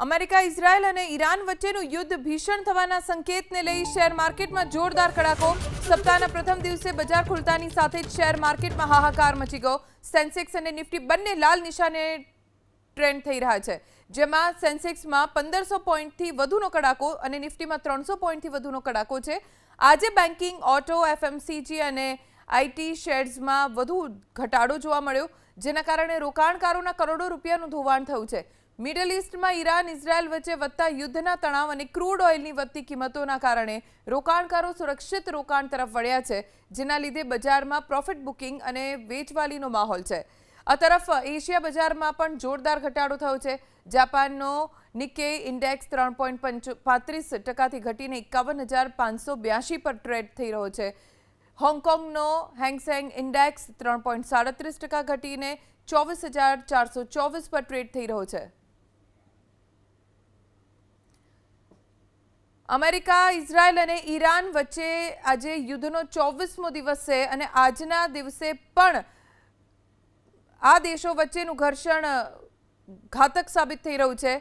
America, Israel અને Iran વચ્ચેનું યુદ્ધ ભીષણ થવાના સંકેતને લઈ શેર માર્કેટમાં જોરદાર કડાકો. સપ્તાહના પ્રથમ દિવસે બજાર ખુલતાની સાથે જ શેર માર્કેટમાં હાહાકાર મચી ગયો. સેન્સેક્સ અને નિફ્ટી બંને લાલ નિશાને ટ્રેન્ડ થઈ રહ્યા છે, જેમાં સેન્સેક્સમાં 1500 પોઈન્ટથી વધુનો કડાકો અને નિફ્ટીમાં 300 પોઈન્ટથી વધુનો કડાકો છે. આજે બેન્કિંગ, ઓટો, એફએમસીજી અને આઈટી શેર્સમાં વધુ ઘટાડો જોવા મળ્યો, જેના કારણે રોકાણકારોના કરોડો રૂપિયાનું ધોવાણ થયું છે. મિડલ ઇસ્ટમાં ઈરાન ઇઝરાયલ વચ્ચે વધતા યુદ્ધના તણાવ અને ક્રૂડ ઓઇલની વધતી કિંમતોના કારણે રોકાણકારો સુરક્ષિત રોકાણ તરફ વળ્યા છે, જેના લીધે બજારમાં પ્રોફિટ બુકિંગ અને વેચવાલીનો માહોલ છે. આ તરફ એશિયા બજારમાં પણ જોરદાર ઘટાડો થયો છે. જાપાનનો નિક્કેઈ ઇન્ડેક્સ 3.35% ઘટીને 51,582 પર ટ્રેડ થઈ રહ્યો છે. હોંગકોંગનો હેંગસેંગ ઇન્ડેક્સ 3.37% ઘટીને 24,424 પર ટ્રેડ થઈ રહ્યો છે. અમેરિકા, ઇઝરાયલ અને ઈરાન વચ્ચે આજે યુદ્ધનો 24મો દિવસ છે અને આજના દિવસે પણ આ દેશો વચ્ચેનું ઘર્ષણ ઘાતક સાબિત થઈ રહ્યું છે.